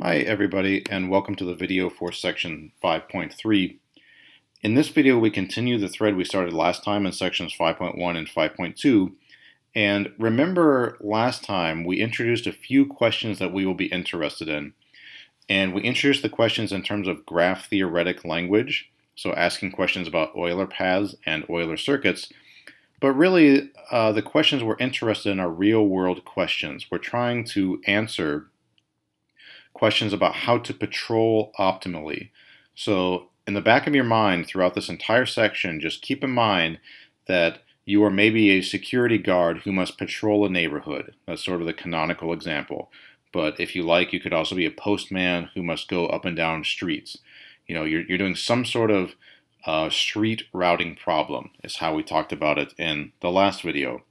Hi everybody, and welcome to the video for section 5.3. In this video we continue the thread we started last time in sections 5.1 and 5.2. And remember last time we introduced a few questions that we will be interested in. And we introduced the questions in terms of graph theoretic language, so asking questions about Euler paths and Euler circuits. But really, the questions we're interested in are real-world questions. We're trying to answer questions about how to patrol optimally. So in the back of your mind throughout this entire section, just keep in mind that you are maybe a security guard who must patrol a neighborhood. That's sort of the canonical example. But if you like, you could also be a postman who must go up and down streets. You know, you're doing some sort of street routing problem is how we talked about it in the last video.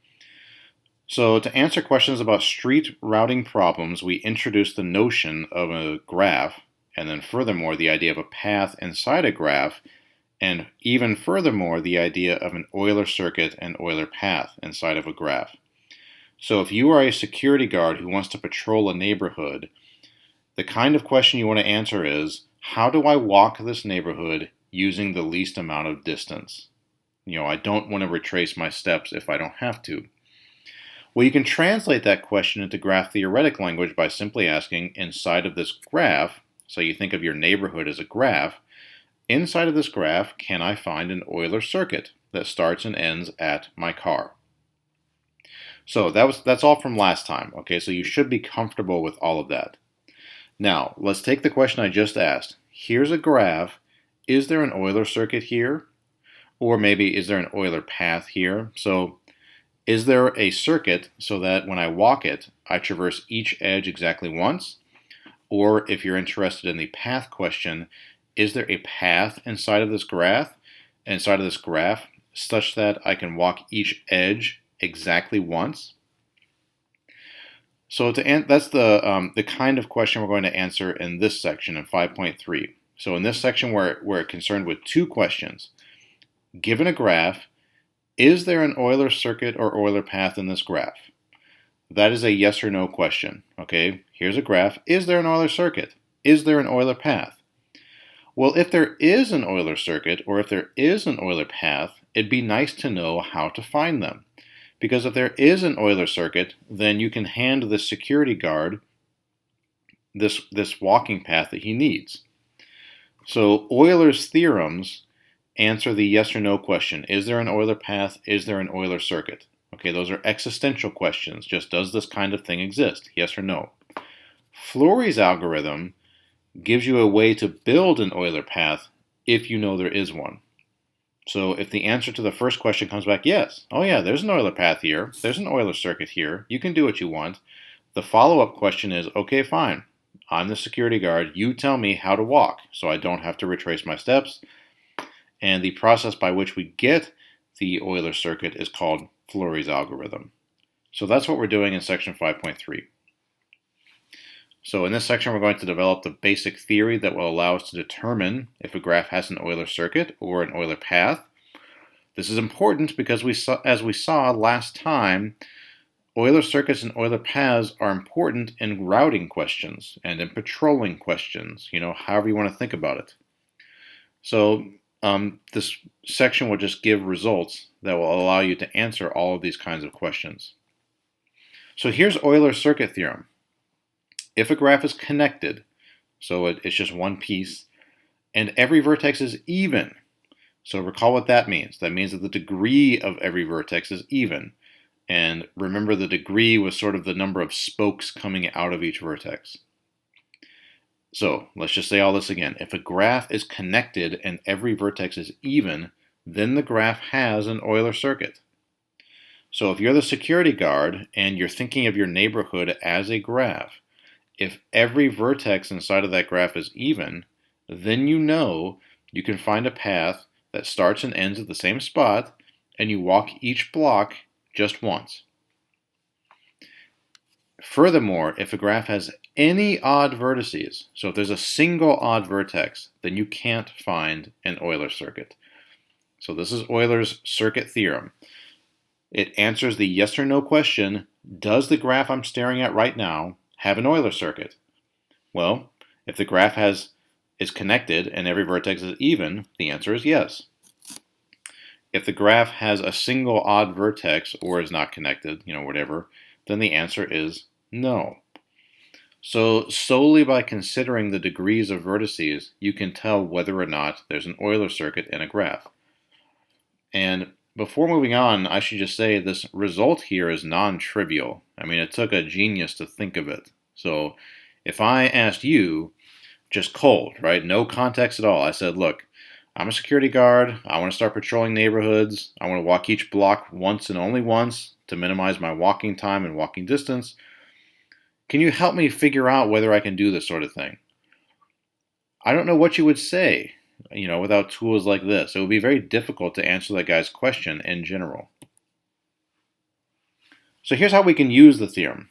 So to answer questions about street routing problems, we introduced the notion of a graph, and then furthermore, the idea of a path inside a graph, and even furthermore, the idea of an Euler circuit and Euler path inside of a graph. So if you are a security guard who wants to patrol a neighborhood, the kind of question you want to answer is, how do I walk this neighborhood using the least amount of distance? You know, I don't want to retrace my steps if I don't have to. Well, you can translate that question into graph theoretic language by simply asking, inside of this graph, so you think of your neighborhood as a graph, inside of this graph, can I find an Euler circuit that starts and ends at my car? So that's all from last time, okay? So you should be comfortable with all of that. Now, let's take the question I just asked. Here's a graph. Is there an Euler circuit here? Or maybe is there an Euler path here? So is there a circuit so that when I walk it, I traverse each edge exactly once? Or if you're interested in the path question, is there a path inside of this graph, such that I can walk each edge exactly once? So that's the kind of question we're going to answer in this section in 5.3. So in this section, we're concerned with two questions. Given a graph, is there an Euler circuit or Euler path in this graph? That is a yes or no question. Okay, here's a graph. Is there an Euler circuit? Is there an Euler path? Well, if there is an Euler circuit or if there is an Euler path, it'd be nice to know how to find them. Because if there is an Euler circuit, then you can hand the security guard this walking path that he needs. So Euler's theorems answer the yes or no question. Is there an Euler path? Is there an Euler circuit? Okay, those are existential questions. Just does this kind of thing exist? Yes or no. Flory's algorithm gives you a way to build an Euler path if you know there is one. So if the answer to the first question comes back, yes, oh yeah, there's an Euler path here, there's an Euler circuit here, you can do what you want. The follow-up question is, okay, fine, I'm the security guard, you tell me how to walk so I don't have to retrace my steps. And the process by which we get the Euler circuit is called Flory's algorithm. So that's what we're doing in section 5.3. So in this section, we're going to develop the basic theory that will allow us to determine if a graph has an Euler circuit or an Euler path. This is important because as we saw last time, Euler circuits and Euler paths are important in routing questions and in patrolling questions, you know, however you want to think about it. So this section will just give results that will allow you to answer all of these kinds of questions. So here's Euler's circuit theorem. If a graph is connected, so it's just one piece, and every vertex is even, so recall what that means. That means that the degree of every vertex is even. And remember, the degree was sort of the number of spokes coming out of each vertex. So let's just say all this again. If a graph is connected and every vertex is even, then the graph has an Euler circuit. So if you're the security guard and you're thinking of your neighborhood as a graph, if every vertex inside of that graph is even, then you know you can find a path that starts and ends at the same spot, and you walk each block just once. Furthermore, if a graph has any odd vertices, so if there's a single odd vertex, then you can't find an Euler circuit. So this is Euler's circuit theorem. It answers the yes or no question, does the graph I'm staring at right now have an Euler circuit? Well, If the graph is connected and every vertex is even, the answer is yes. If the graph has a single odd vertex or is not connected, whatever, then the answer is no. So solely by considering the degrees of vertices, you can tell whether or not there's an Euler circuit in a graph. And before moving on, I should just say this result here is non-trivial. I mean, it took a genius to think of it. So if I asked you, just cold, right, no context at all, I said, look, I'm a security guard, I want to start patrolling neighborhoods, I want to walk each block once and only once to minimize my walking time and walking distance. Can you help me figure out whether I can do this sort of thing? I don't know what you would say, without tools like this. It would be very difficult to answer that guy's question in general. So here's how we can use the theorem.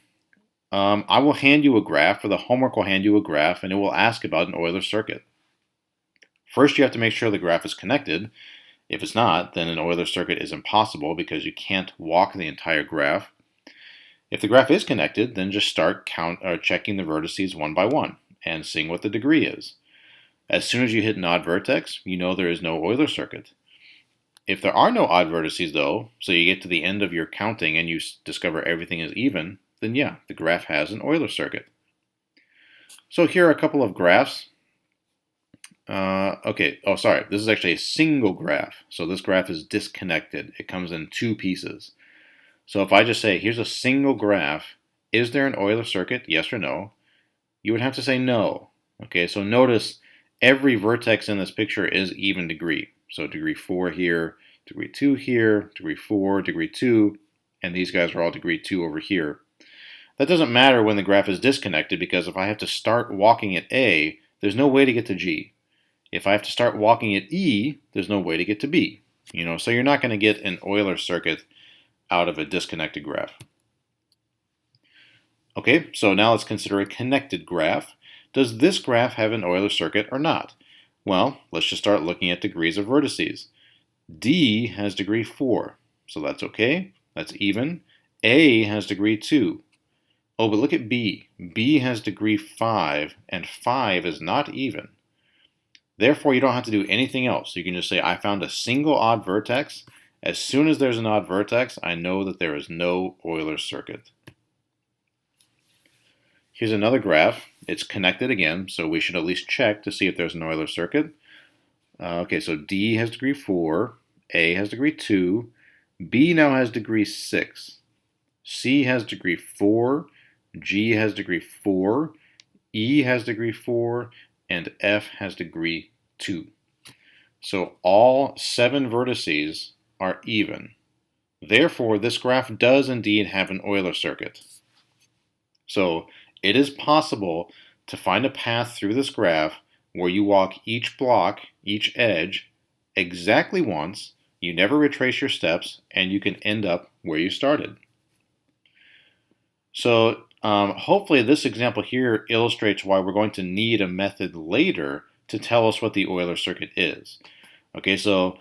I will hand you a graph, or the homework will hand you a graph, and it will ask about an Euler circuit. First, you have to make sure the graph is connected. If it's not, then an Euler circuit is impossible because you can't walk the entire graph. If the graph is connected, then just start checking the vertices one by one and seeing what the degree is. As soon as you hit an odd vertex, you know there is no Euler circuit. If there are no odd vertices though, so you get to the end of your counting and you discover everything is even, then yeah, the graph has an Euler circuit. So here are a couple of graphs. This is actually a single graph. So this graph is disconnected. It comes in two pieces. So if I just say, here's a single graph, is there an Euler circuit, yes or no? You would have to say no. Okay, so notice every vertex in this picture is even degree. So degree 4 here, degree 2 here, degree 4, degree 2, and these guys are all degree 2 over here. That doesn't matter when the graph is disconnected because if I have to start walking at A, there's no way to get to G. If I have to start walking at E, there's no way to get to B. So you're not going to get an Euler circuit out of a disconnected graph. Okay, so now let's consider a connected graph. Does this graph have an Euler circuit or not? Well, let's just start looking at degrees of vertices. D has degree 4, so that's okay. That's even. A has degree 2. Oh, but look at B. B has degree 5, and 5 is not even. Therefore, you don't have to do anything else. You can just say, I found a single odd vertex. As soon as there's an odd vertex, I know that there is no Euler circuit. Here's another graph. It's connected again, so we should at least check to see if there's an Euler circuit. Okay, so D has degree 4, A has degree 2, B now has degree 6, C has degree 4, G has degree 4, E has degree 4, and F has degree 2. So all 7 vertices are even. Therefore, this graph does indeed have an Euler circuit. So it is possible to find a path through this graph where you walk each block, each edge, exactly once, you never retrace your steps, and you can end up where you started. So hopefully this example here illustrates why we're going to need a method later to tell us what the Euler circuit is. Okay, so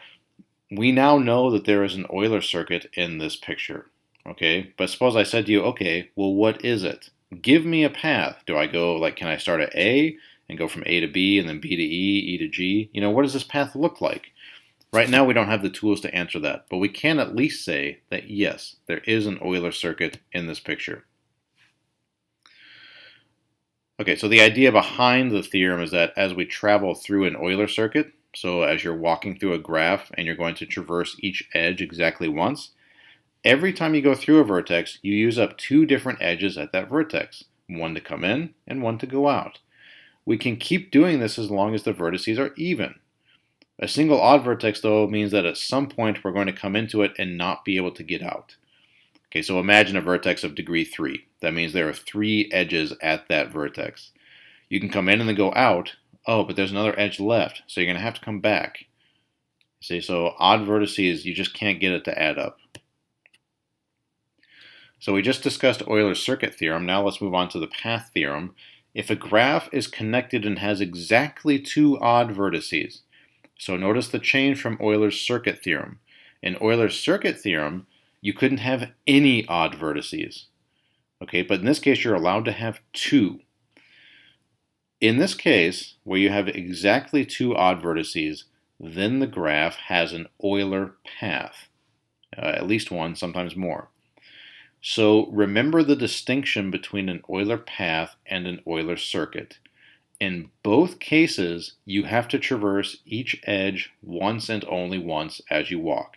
we now know that there is an Euler circuit in this picture. Okay, but suppose I said to you, okay, well, what is it? Give me a path. Do I go, can I start at A and go from A to B and then B to E, E to G? What does this path look like? Right now we don't have the tools to answer that, but we can at least say that yes, there is an Euler circuit in this picture. Okay, so the idea behind the theorem is that as we travel through an Euler circuit, so as you're walking through a graph and you're going to traverse each edge exactly once, every time you go through a vertex, you use up 2 different edges at that vertex, one to come in and one to go out. We can keep doing this as long as the vertices are even. A single odd vertex, though, means that at some point we're going to come into it and not be able to get out. Okay, so imagine a vertex of degree 3. That means there are 3 edges at that vertex. You can come in and then go out. Oh, but there's another edge left, so you're going to have to come back. See, so odd vertices, you just can't get it to add up. So we just discussed Euler's circuit theorem. Now let's move on to the path theorem. If a graph is connected and has exactly 2 odd vertices, so notice the change from Euler's circuit theorem. In Euler's circuit theorem, you couldn't have any odd vertices. Okay, but in this case, you're allowed to have 2. In this case, where you have exactly two odd vertices, then the graph has an Euler path, at least one, sometimes more. So remember the distinction between an Euler path and an Euler circuit. In both cases, you have to traverse each edge once and only once as you walk.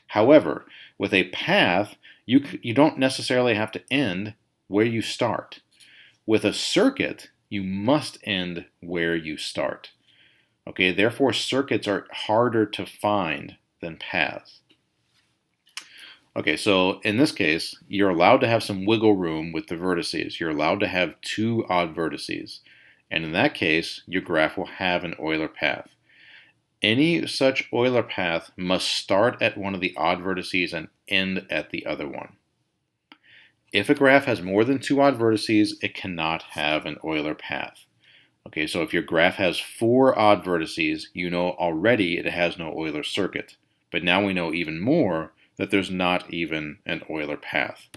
However, with a path, you don't necessarily have to end where you start. With a circuit, you must end where you start. Okay, therefore circuits are harder to find than paths. Okay, so in this case, you're allowed to have some wiggle room with the vertices. You're allowed to have two odd vertices. And in that case, your graph will have an Euler path. Any such Euler path must start at one of the odd vertices and end at the other one. If a graph has more than two odd vertices, it cannot have an Euler path. Okay, so if your graph has 4 odd vertices, you know already it has no Euler circuit. But now we know even more that there's not even an Euler path.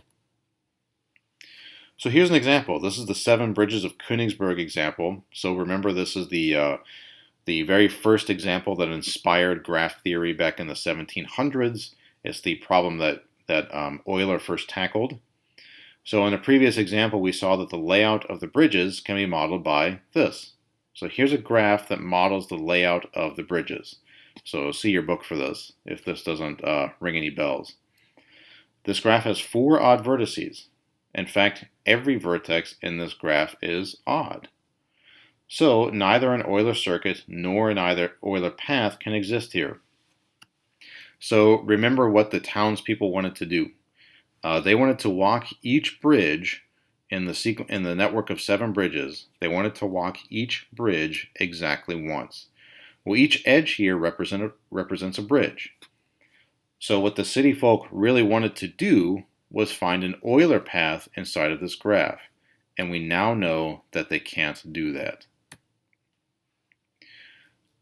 So here's an example. This is the 7 bridges of Königsberg example. So remember, this is the very first example that inspired graph theory back in the 1700s. It's the problem that Euler first tackled. So in a previous example, we saw that the layout of the bridges can be modeled by this. So here's a graph that models the layout of the bridges. So see your book for this, if this doesn't ring any bells. This graph has 4 odd vertices. In fact, every vertex in this graph is odd. So neither an Euler circuit nor an Euler path can exist here. So remember what the townspeople wanted to do. They wanted to walk each bridge in the network of 7 bridges. They wanted to walk each bridge exactly once. Well, each edge here represents a bridge. So what the city folk really wanted to do was find an Euler path inside of this graph. And we now know that they can't do that.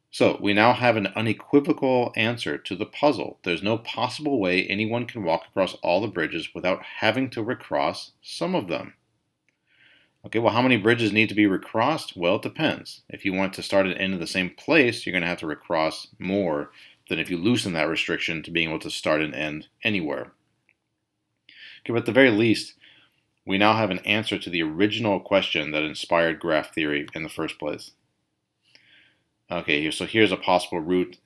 So we now have an unequivocal answer to the puzzle. There's no possible way anyone can walk across all the bridges without having to recross some of them. Okay, well, how many bridges need to be recrossed? Well, it depends. If you want to start and end in the same place, you're going to have to recross more than if you loosen that restriction to being able to start and end anywhere. Okay, but at the very least, we now have an answer to the original question that inspired graph theory in the first place. Okay, so here's a possible route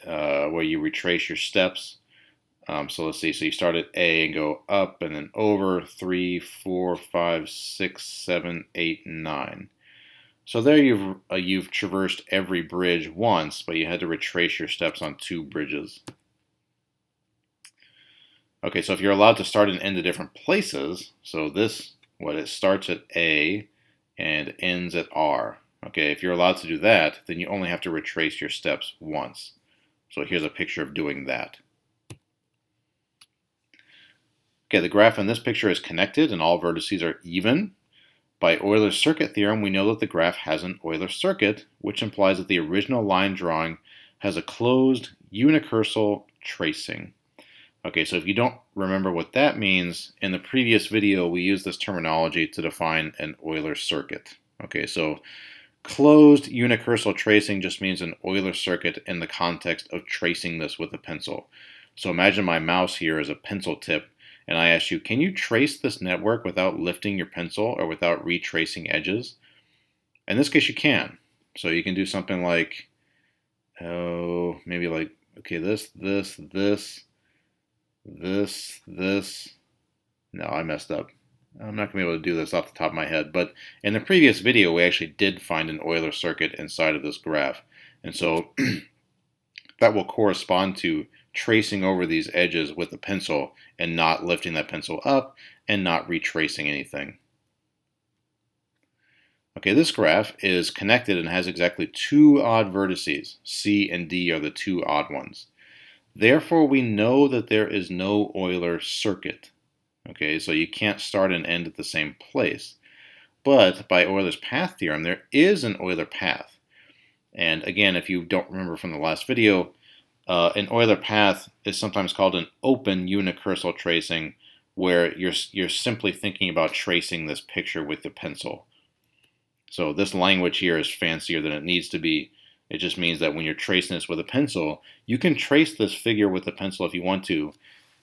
where you retrace your steps. So let's see, so you start at A and go up and then over 3, 4, 5, 6, 7, 8, 9. So there you've traversed every bridge once, but you had to retrace your steps on 2 bridges. Okay, so if you're allowed to start and end at different places, so it starts at A and ends at R. Okay, if you're allowed to do that, then you only have to retrace your steps once. So here's a picture of doing that. Okay, the graph in this picture is connected and all vertices are even. By Euler's circuit theorem, we know that the graph has an Euler circuit, which implies that the original line drawing has a closed unicursal tracing. Okay, so if you don't remember what that means, in the previous video we used this terminology to define an Euler circuit. Okay, so closed unicursal tracing just means an Euler circuit in the context of tracing this with a pencil. So imagine my mouse here is a pencil tip, and I ask you, can you trace this network without lifting your pencil or without retracing edges? In this case, you can. So you can do something like, maybe like, okay, this. No, I messed up. I'm not going to be able to do this off the top of my head, but in the previous video, we actually did find an Euler circuit inside of this graph. And so that will correspond to tracing over these edges with a pencil and not lifting that pencil up and not retracing anything. Okay, this graph is connected and has exactly 2 odd vertices. C and D are the 2 odd ones. Therefore, we know that there is no Euler circuit. Okay, so you can't start and end at the same place. But by Euler's path theorem, there is an Euler path. And again, if you don't remember from the last video, an Euler path is sometimes called an open unicursal tracing, where you're simply thinking about tracing this picture with the pencil. So this language here is fancier than it needs to be. It just means that when you're tracing this with a pencil, you can trace this figure with a pencil if you want to,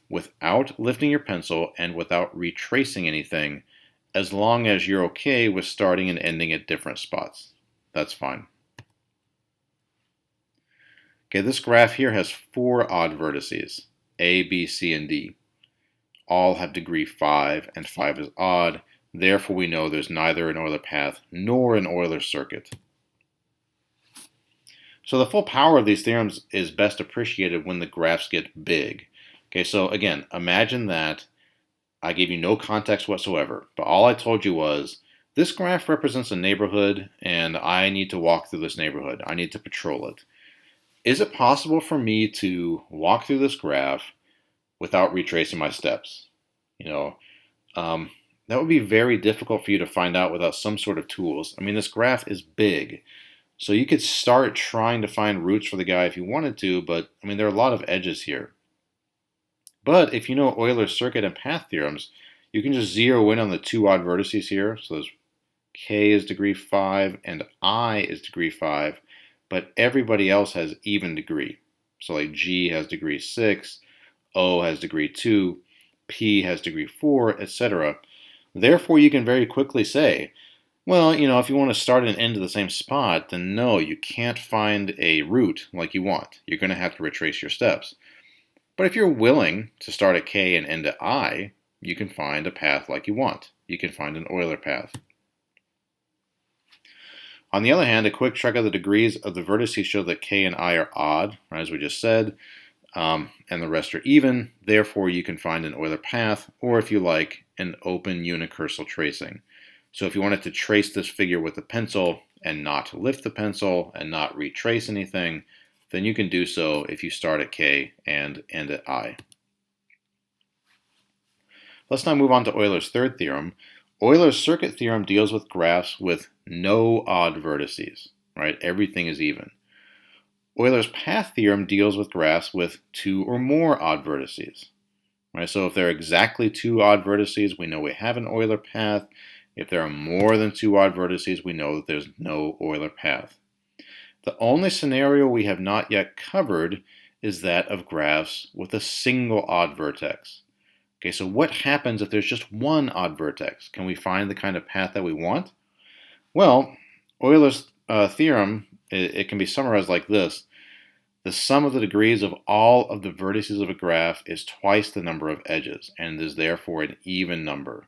without lifting your pencil and without retracing anything, as long as you're okay with starting and ending at different spots. That's fine. Okay, this graph here has 4 odd vertices, A, B, C, and D. All have degree 5, and 5 is odd. Therefore, we know there's neither an Euler path nor an Euler circuit. So the full power of these theorems is best appreciated when the graphs get big. Okay, so again, imagine that I gave you no context whatsoever, but all I told you was, this graph represents a neighborhood, and I need to walk through this neighborhood. I need to patrol it. Is it possible for me to walk through this graph without retracing my steps? That would be very difficult for you to find out without some sort of tools. I mean, this graph is big, so you could start trying to find roots for the guy if you wanted to, but I mean, there are a lot of edges here. But if you know Euler's circuit and path theorems, you can just zero in on the 2 odd vertices here. So there's K is degree 5 and I is degree 5, but everybody else has even degree. So like G has degree 6, O has degree 2, P has degree 4, etc. Therefore, you can very quickly say, well, if you want to start and end at the same spot, then no, you can't find a root like you want. You're going to have to retrace your steps. But if you're willing to start at K and end at I, you can find a path like you want. You can find an Euler path. On the other hand, a quick check of the degrees of the vertices show that K and I are odd, as we just said, and the rest are even. Therefore, you can find an Euler path, or if you like, an open unicursal tracing. So if you wanted to trace this figure with a pencil and not lift the pencil and not retrace anything, then you can do so if you start at K and end at I. Let's now move on to Euler's third theorem. Euler's circuit theorem deals with graphs with no odd vertices, right? Everything is even. Euler's path theorem deals with graphs with 2 or more odd vertices, right? So if there are exactly 2 odd vertices, we know we have an Euler path. If there are more than 2 odd vertices, we know that there's no Euler path. The only scenario we have not yet covered is that of graphs with a single odd vertex. Okay, so what happens if there's just one odd vertex? Can we find the kind of path that we want? Well, Euler's theorem, it can be summarized like this. The sum of the degrees of all of the vertices of a graph is twice the number of edges, and is therefore an even number.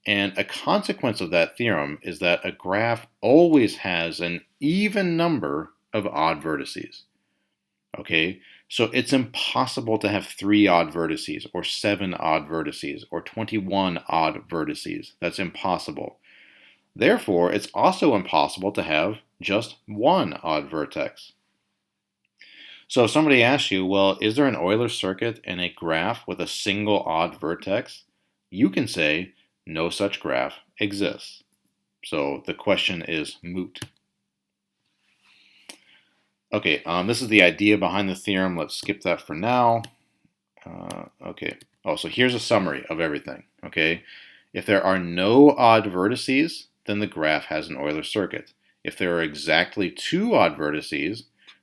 And a consequence of that theorem is that a graph always has an even number of odd vertices. Okay, so it's impossible to have 3 odd vertices, or 7 odd vertices, or 21 odd vertices. That's impossible. Therefore, it's also impossible to have just 1 odd vertex. So if somebody asks you, well, is there an Euler circuit in a graph with a single odd vertex? You can say, no such graph exists. So the question is moot. Okay, this is the idea behind the theorem. Let's skip that for now. Okay. Oh, so here's a summary of everything. Okay. If there are no odd vertices, then the graph has an Euler circuit. If there are exactly 2 odd vertices,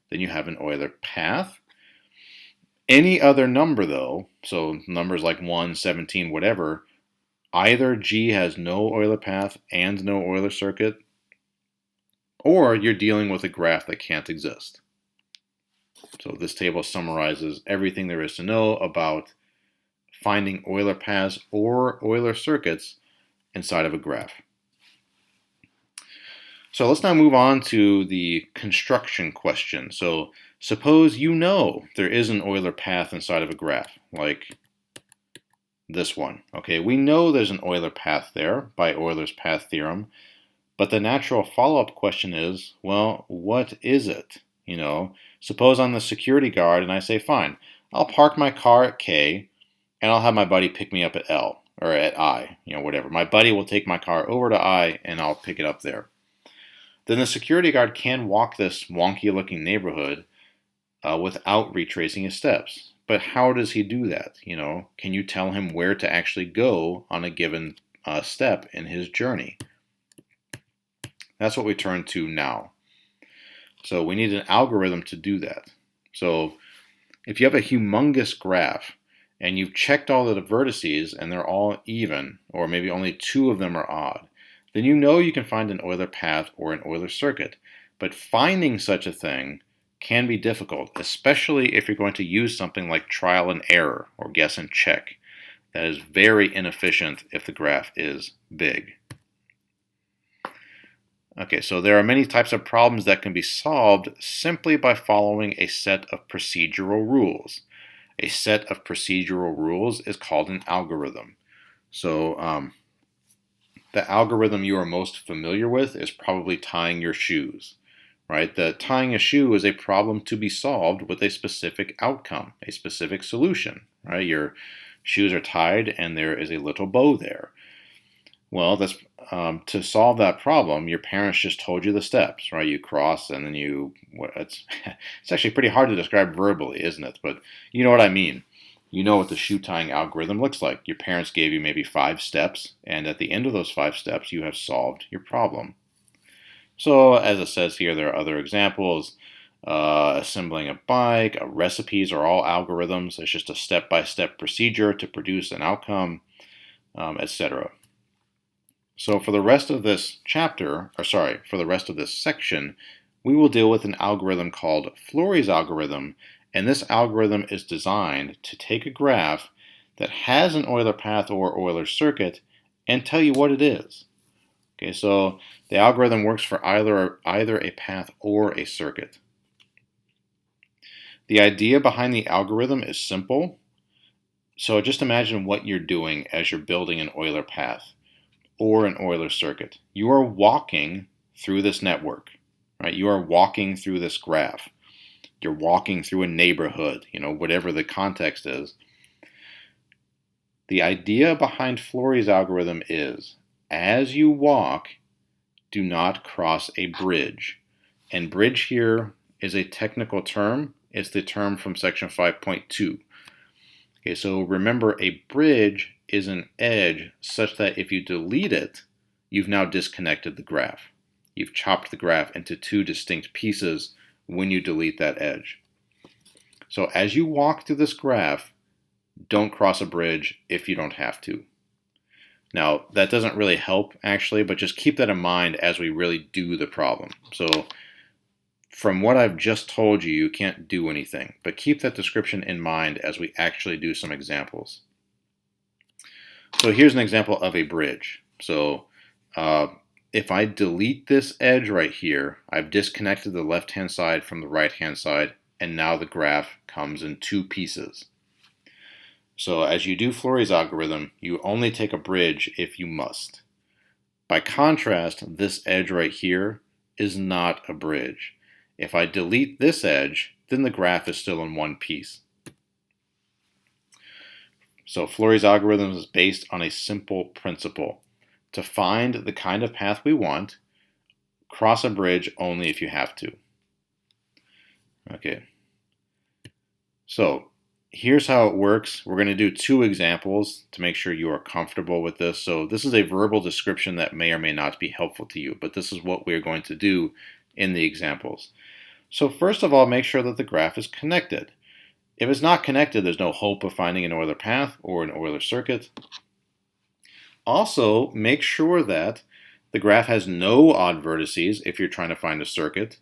then you have an Euler path. Any other number, though, so numbers like 1, 17, whatever, either G has no Euler path and no Euler circuit, or you're dealing with a graph that can't exist. So this table summarizes everything there is to know about finding Euler paths or Euler circuits inside of a graph. So let's now move on to the construction question. So suppose you know there is an Euler path inside of a graph, like this one. Okay, we know there's an Euler path there by Euler's path theorem, but the natural follow-up question is, well, what is it? Suppose I'm the security guard and I say, fine, I'll park my car at K and I'll have my buddy pick me up at L, or at I, whatever. My buddy will take my car over to I and I'll pick it up there. Then the security guard can walk this wonky-looking neighborhood without retracing his steps. But how does he do that? Can you tell him where to actually go on a given step in his journey? That's what we turn to now. So we need an algorithm to do that. So if you have a humongous graph and you've checked all the vertices and they're all even, or maybe only 2 of them are odd, then you know you can find an Euler path or an Euler circuit. But finding such a thing can be difficult, especially if you're going to use something like trial and error or guess and check. That is very inefficient if the graph is big. Okay, so there are many types of problems that can be solved simply by following a set of procedural rules. A set of procedural rules is called an algorithm. So the algorithm you are most familiar with is probably tying your shoes, right? The tying a shoe is a problem to be solved with a specific outcome, a specific solution, right? Your shoes are tied and there is a little bow there. Well, that's to solve that problem, your parents just told you the steps, right? You cross and then it's actually pretty hard to describe verbally, isn't it? But you know what I mean. You know what the shoe tying algorithm looks like. Your parents gave you maybe 5 steps, and at the end of those 5 steps, you have solved your problem. So, as it says here, there are other examples. Assembling a bike, recipes are all algorithms. It's just a step-by-step procedure to produce an outcome, etc. So for the rest of this for the rest of this section, we will deal with an algorithm called Flory's algorithm, and this algorithm is designed to take a graph that has an Euler path or Euler circuit and tell you what it is. Okay, so the algorithm works for either a path or a circuit. The idea behind the algorithm is simple. So just imagine what you're doing as you're building an Euler path or an Euler circuit. You are walking through this network, right? You are walking through this graph. You're walking through a neighborhood, whatever the context is. The idea behind Flory's algorithm is, as you walk, do not cross a bridge. And bridge here is a technical term. It's the term from section 5.2. Okay, so remember, a bridge is an edge such that if you delete it, you've now disconnected the graph. You've chopped the graph into 2 distinct pieces when you delete that edge. So as you walk through this graph, don't cross a bridge if you don't have to. Now, that doesn't really help, actually, but just keep that in mind as we really do the problem. So from what I've just told you, you can't do anything, but keep that description in mind as we actually do some examples. So here's an example of a bridge. So if I delete this edge right here, I've disconnected the left-hand side from the right-hand side, and now the graph comes in 2 pieces. So as you do Flory's algorithm, you only take a bridge if you must. By contrast, this edge right here is not a bridge. If I delete this edge, then the graph is still in 1 piece. So Flory's algorithm is based on a simple principle. To find the kind of path we want, cross a bridge only if you have to. Okay. So here's how it works. We're going to do 2 examples to make sure you are comfortable with this. So this is a verbal description that may or may not be helpful to you, but this is what we're going to do in the examples. So first of all, make sure that the graph is connected. If it's not connected, there's no hope of finding an Euler path or an Euler circuit. Also, make sure that the graph has no odd vertices if you're trying to find a circuit,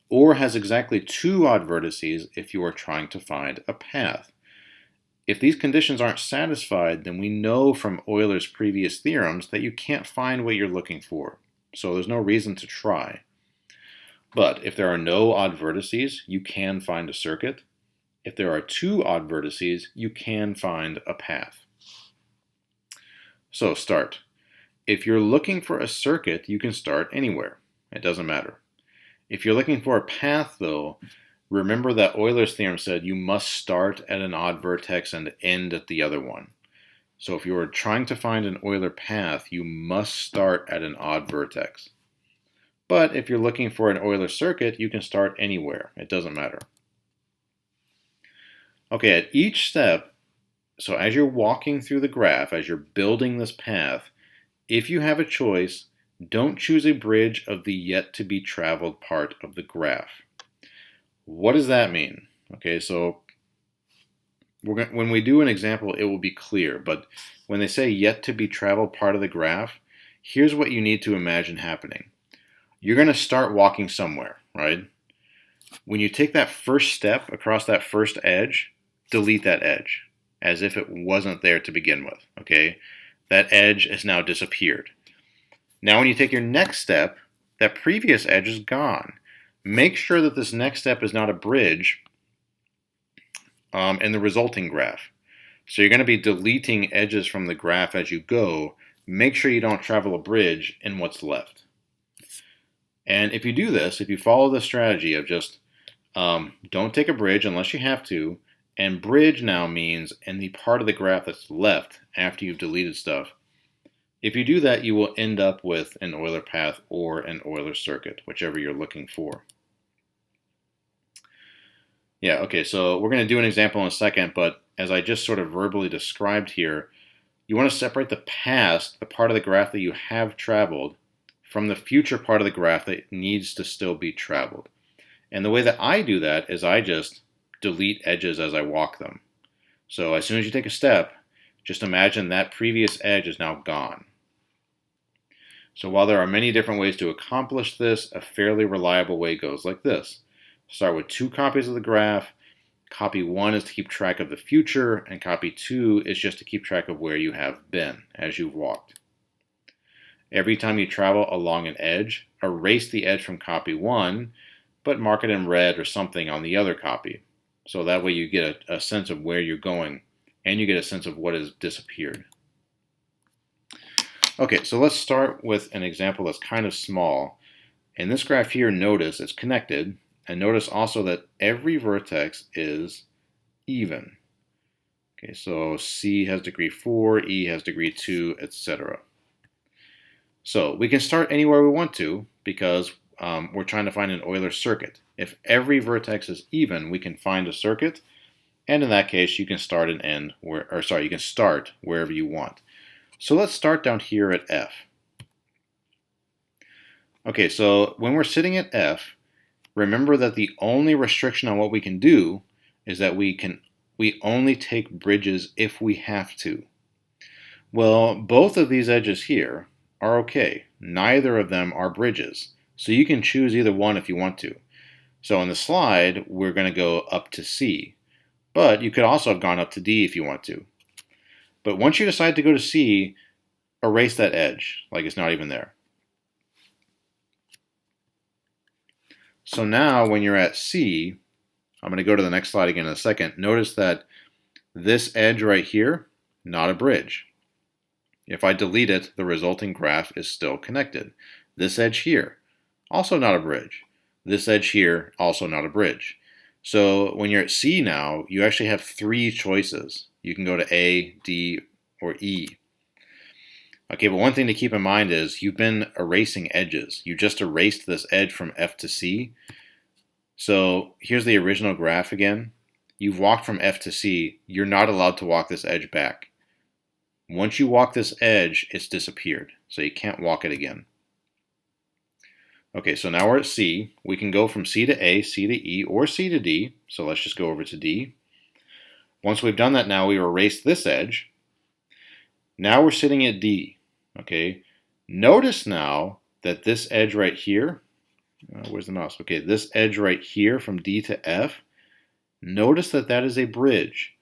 or has exactly 2 odd vertices if you are trying to find a path. If these conditions aren't satisfied, then we know from Euler's previous theorems that you can't find what you're looking for. So there's no reason to try. But if there are no odd vertices, you can find a circuit. If there are 2 odd vertices, you can find a path. So start. If you're looking for a circuit, you can start anywhere. It doesn't matter. If you're looking for a path, though, remember that Euler's theorem said you must start at an odd vertex and end at the other one. So if you are trying to find an Euler path, you must start at an odd vertex. But if you're looking for an Euler circuit, you can start anywhere. It doesn't matter. Okay, at each step, so as you're walking through the graph, as you're building this path, if you have a choice, Don't choose a bridge of the yet to be traveled part of the graph. What does that mean? Okay, so when we do an example, it will be clear, but when they say yet to be traveled part of the graph, here's what you need to imagine happening. You're going to start walking somewhere, right? When you take that first step across that first edge, delete that edge as if it wasn't there to begin with, okay? That edge has now disappeared. Now when you take your next step, that previous edge is gone. Make sure that this next step is not a bridge in the resulting graph. So you're going to be deleting edges from the graph as you go. Make sure you don't travel a bridge in what's left. And if you do this, if you follow the strategy of just don't take a bridge unless you have to, and bridge now means in the part of the graph that's left after you've deleted stuff. If you do that, you will end up with an Euler path or an Euler circuit, whichever you're looking for. Yeah, okay, so we're going to do an example in a second, but as I just sort of verbally described here, you want to separate the past, the part of the graph that you have traveled, from the future part of the graph that needs to still be traveled. And the way that I do that is I just delete edges as I walk them. So as soon as you take a step, just imagine that previous edge is now gone. So while there are many different ways to accomplish this, a fairly reliable way goes like this. Start with 2 copies of the graph. Copy 1 is to keep track of the future, and copy 2 is just to keep track of where you have been as you've walked. Every time you travel along an edge, erase the edge from copy 1, but mark it in red or something on the other copy. So that way you get a sense of where you're going, and you get a sense of what has disappeared. Okay, so let's start with an example that's kind of small. In this graph here, notice it's connected, and notice also that every vertex is even. Okay, so C has degree 4, E has degree 2, etc. So we can start anywhere we want to because we're trying to find an Euler circuit. If every vertex is even, we can find a circuit, and in that case, you can start and end you can start wherever you want. So let's start down here at F. Okay, so when we're sitting at F, remember that the only restriction on what we can do is that we only take bridges if we have to. Well, both of these edges here are okay. Neither of them are bridges. So you can choose either one if you want to. So on the slide, we're going to go up to C. But you could also have gone up to D if you want to. But once you decide to go to C, erase that edge, like it's not even there. So now when you're at C, I'm going to go to the next slide again in a second. Notice that this edge right here, not a bridge. If I delete it, the resulting graph is still connected. This edge here, also not a bridge. This edge here, also not a bridge. So when you're at C now, you actually have 3 choices. You can go to A, D, or E. Okay, but one thing to keep in mind is you've been erasing edges. You just erased this edge from F to C. So here's the original graph again. You've walked from F to C. You're not allowed to walk this edge back. Once you walk this edge, it's disappeared. So you can't walk it again. Okay, so now we're at C. We can go from C to A, C to E, or C to D. So let's just go over to D. Once we've done that now, we erase this edge. Now we're sitting at D. Okay, notice now that this edge right here, where's the mouse? Okay, this edge right here from D to F, notice that that is a bridge.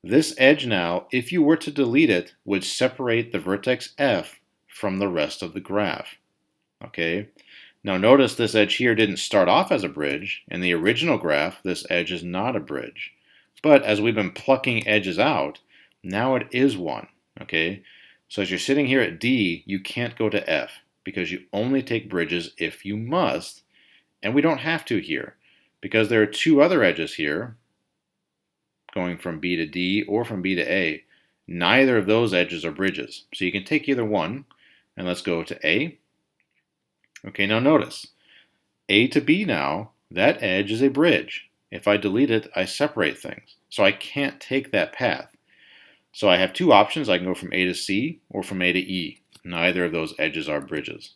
This edge now, if you were to delete it, would separate the vertex F from the rest of the graph. Okay, now notice this edge here didn't start off as a bridge. In the original graph, this edge is not a bridge. But as we've been plucking edges out, now it is one. Okay, so as you're sitting here at D, you can't go to F because you only take bridges if you must, and we don't have to here because there are 2 other edges here going from B to D or from B to A. Neither of those edges are bridges, so you can take either one, and let's go to A. Okay, now notice, A to B now, that edge is a bridge. If I delete it, I separate things, so I can't take that path. So I have 2 options. I can go from A to C or from A to E. Neither of those edges are bridges.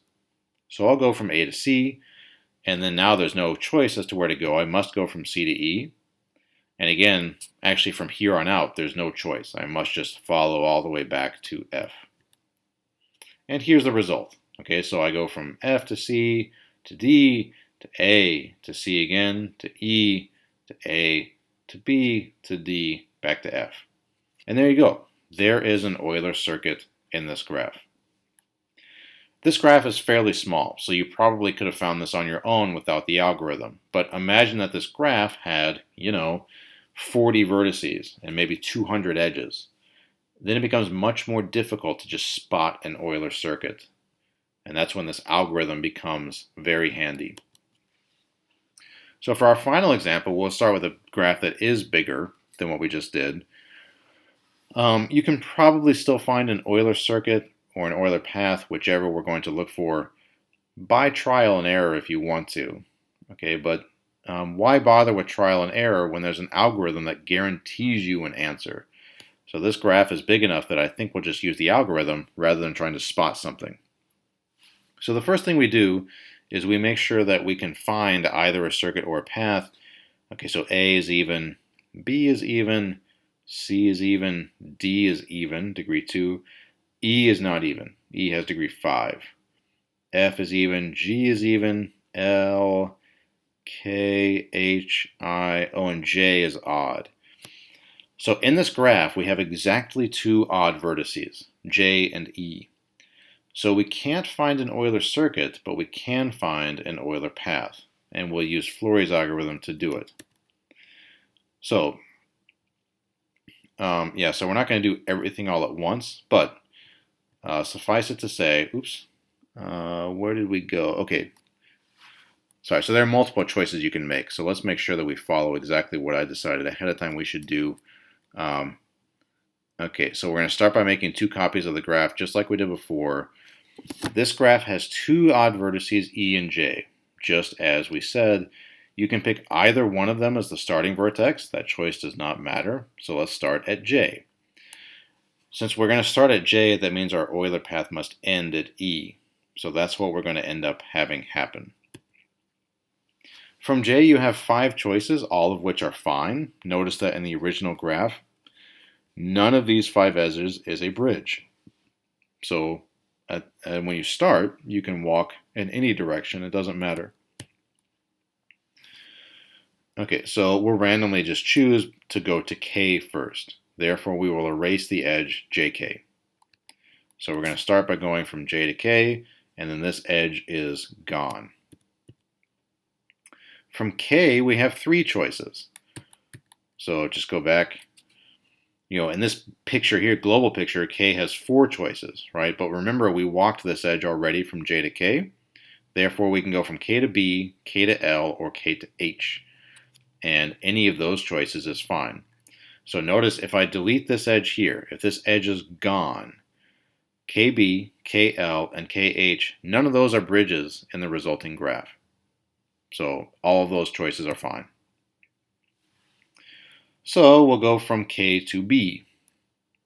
So I'll go from A to C, and then now there's no choice as to where to go. I must go from C to E. And again, actually from here on out, there's no choice. I must just follow all the way back to F. And here's the result. Okay, so I go from F to C to D to A to C again to E to A to B to D back to F. And there you go. There is an Euler circuit in this graph. This graph is fairly small, so you probably could have found this on your own without the algorithm. But imagine that this graph had, 40 vertices and maybe 200 edges. Then it becomes much more difficult to just spot an Euler circuit. And that's when this algorithm becomes very handy. So for our final example, we'll start with a graph that is bigger than what we just did. You can probably still find an Euler circuit or an Euler path, whichever we're going to look for, by trial and error if you want to. Okay, but why bother with trial and error when there's an algorithm that guarantees you an answer? So this graph is big enough that I think we'll just use the algorithm rather than trying to spot something. So the first thing we do is we make sure that we can find either a circuit or a path. Okay, so A is even, B is even, C is even, D is even, degree 2. E is not even. E has degree 5. F is even, G is even, L, K, H, I, O, and J is odd. So in this graph, we have exactly 2 odd vertices, J and E. So we can't find an Euler circuit, but we can find an Euler path, and we'll use Flory's algorithm to do it. So, so we're not going to do everything all at once, but suffice it to say, where did we go? Okay, sorry, so there are multiple choices you can make, so let's make sure that we follow exactly what I decided ahead of time we should do. Okay, so we're going to start by making 2 copies of the graph, just like we did before. This graph has 2 odd vertices, E and J. Just as we said, you can pick either one of them as the starting vertex. That choice does not matter, so let's start at J. Since we're going to start at J, that means our Euler path must end at E. So that's what we're going to end up having happen. From J, you have 5 choices, all of which are fine. Notice that in the original graph, none of these 5 edges is a bridge. So when you start, you can walk in any direction. It doesn't matter. Okay, so we'll randomly just choose to go to K first. Therefore, we will erase the edge JK. So we're going to start by going from J to K, and then this edge is gone. From K, we have 3 choices. So just go back. In this picture here, global picture, K has 4 choices, right? But remember, we walked this edge already from J to K. Therefore, we can go from K to B, K to L, or K to H. And any of those choices is fine. So notice if I delete this edge here, if this edge is gone, KB, KL, and KH, none of those are bridges in the resulting graph. So all of those choices are fine. So we'll go from K to B.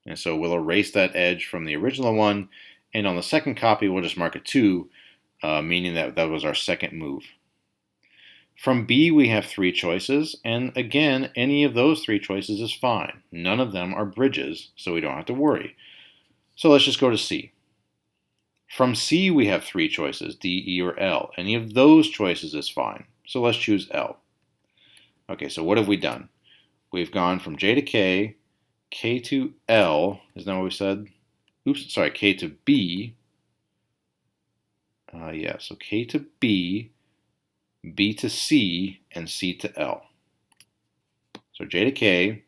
And so we'll erase that edge from the original one, and on the second copy we'll just mark a 2, meaning that that was our second move. From B we have 3 choices, and again, any of those 3 choices is fine. None of them are bridges, so we don't have to worry. So let's just go to C. From C we have 3 choices, D, E, or L. Any of those choices is fine, so let's choose L. Okay, so what have we done? We've gone from J to K, K to L, isn't that what we said? K to B. So K to B, B to C, and C to L. So J to K,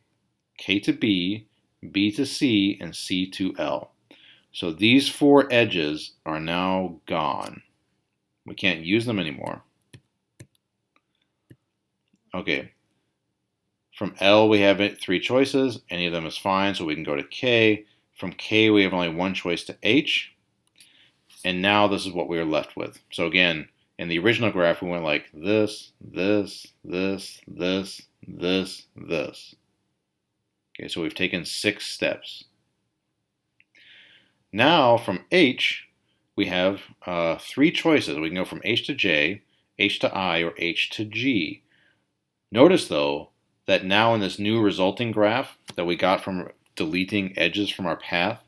K to B, B to C, and C to L. So these 4 edges are now gone. We can't use them anymore. Okay. From L, we have 3 choices. Any of them is fine, so we can go to K. From K, we have only 1 choice to H. And now this is what we are left with. So again, in the original graph, we went like this, this, this, this, this, this. Okay, so we've taken 6 steps. Now from H, we have three choices. We can go from H to J, H to I, or H to G. Notice, though, that now in this new resulting graph that we got from deleting edges from our path,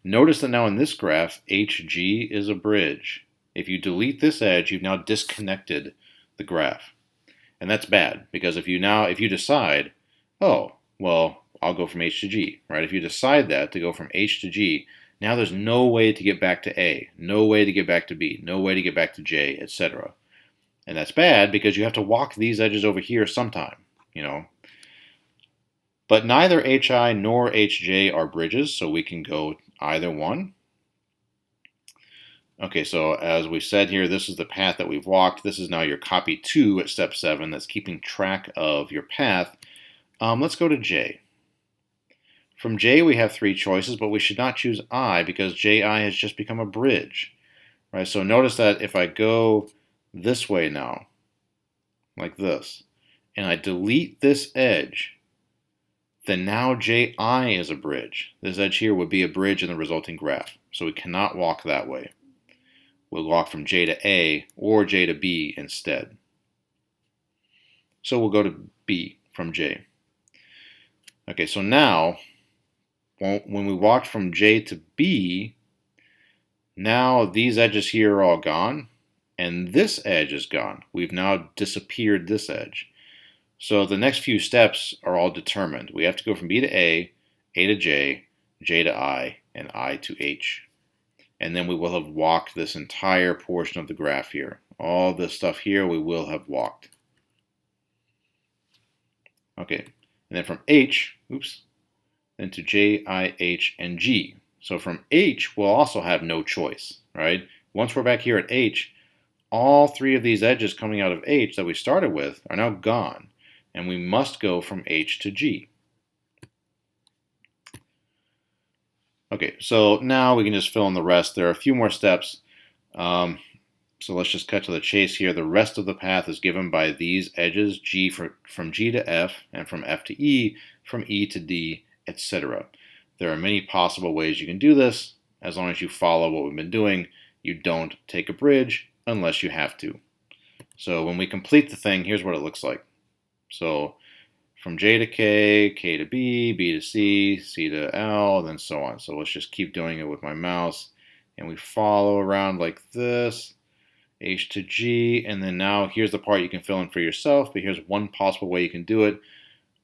notice that now in this graph, HG is a bridge. If you delete this edge, you've now disconnected the graph. And that's bad, because if you decide, oh, well, I'll go from H to G, right? If you decide that to go from H to G, now there's no way to get back to A, no way to get back to B, no way to get back to J, etc. And that's bad because you have to walk these edges over here sometime, you know. But neither HI nor HJ are bridges, so we can go either one. Okay, so as we said here, this is the path that we've walked. This is now your copy 2 at step 7 that's keeping track of your path. Let's go to J. From J, we have three choices, but we should not choose I because JI has just become a bridge. Right? So notice that if I go this way now, like this, and I delete this edge, then now JI is a bridge. This edge here would be a bridge in the resulting graph, so we cannot walk that way. We'll walk from J to A or J to B instead. So we'll go to B from J. Okay, so now, when we walked from J to B, now these edges here are all gone, and this edge is gone. We've now disappeared this edge. So the next few steps are all determined. We have to go from B to A to J, J to I, and I to H. And then we will have walked this entire portion of the graph here. All this stuff here we will have walked. Okay, and then from H, then to J, I, H, and G. So from H, we'll also have no choice, right? Once we're back here at H, all three of these edges coming out of H that we started with are now gone, and we must go from H to G. Okay, so now we can just fill in the rest. There are a few more steps. So let's just cut to the chase here. The rest of the path is given by these edges, from G to F, and from F to E, from E to D, etc. There are many possible ways you can do this. As long as you follow what we've been doing, you don't take a bridge unless you have to. So when we complete the thing, here's what it looks like. So from J to K, K to B, B to C, C to L, and then so on. So let's just keep doing it with my mouse. And we follow around like this, H to G, and then now here's the part you can fill in for yourself, but here's one possible way you can do it.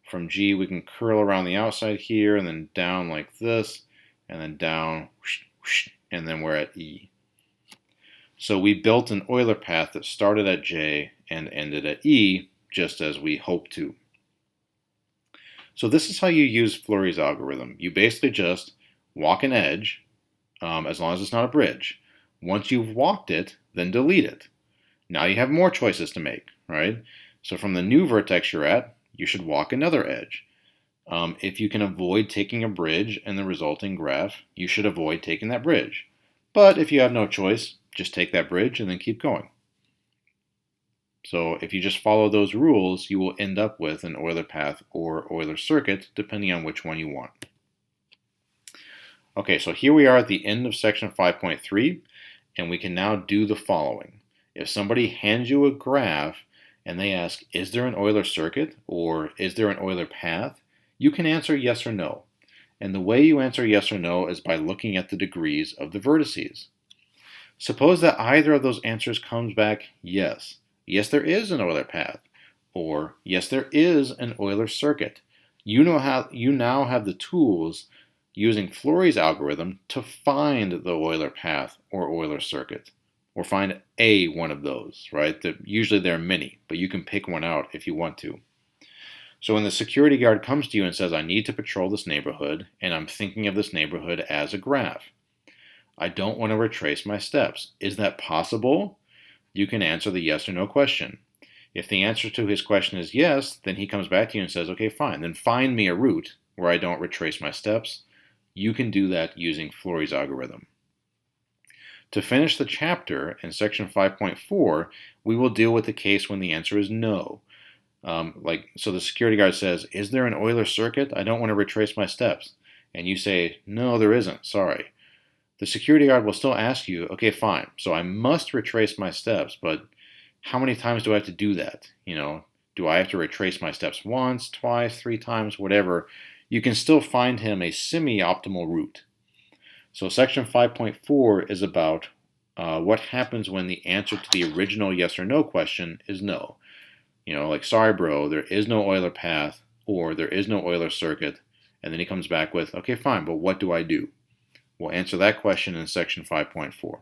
From G, we can curl around the outside here, and then down like this, and then down, and then we're at E. So we built an Euler path that started at J and ended at E, just as we hoped to. So this is how you use Fleury's algorithm. You basically just walk an edge, as long as it's not a bridge. Once you've walked it, then delete it. Now you have more choices to make, right? So from the new vertex you're at, you should walk another edge. If you can avoid taking a bridge in the resulting graph, you should avoid taking that bridge. But if you have no choice, just take that bridge and then keep going. So if you just follow those rules, you will end up with an Euler path or Euler circuit, depending on which one you want. Okay, so here we are at the end of section 5.3, and we can now do the following. If somebody hands you a graph and they ask, is there an Euler circuit or is there an Euler path, you can answer yes or no. And the way you answer yes or no is by looking at the degrees of the vertices. Suppose that either of those answers comes back yes. Yes, there is an Euler path, or yes, there is an Euler circuit. You now have the tools using Fleury's algorithm to find the Euler path or Euler circuit, or find one of those, right? Usually there are many, but you can pick one out if you want to. So when the security guard comes to you and says, I need to patrol this neighborhood, and I'm thinking of this neighborhood as a graph. I don't want to retrace my steps. Is that possible? You can answer the yes or no question. If the answer to his question is yes, then he comes back to you and says, okay, fine, then find me a route where I don't retrace my steps. You can do that using Fleury's algorithm. To finish the chapter, in section 5.4, we will deal with the case when the answer is no. So the security guard says, is there an Euler circuit? I don't want to retrace my steps. And you say, no, there isn't, sorry. the security guard will still ask you, okay, fine, so I must retrace my steps, but how many times do I have to do that? Do I have to retrace my steps once, twice, 3 times, whatever? You can still find him a semi-optimal route. So section 5.4 is about what happens when the answer to the original yes or no question is no. Like, sorry, bro, there is no Euler path, or there is no Euler circuit. And then he comes back with, okay, fine, but what do I do? We'll answer that question in section 5.4.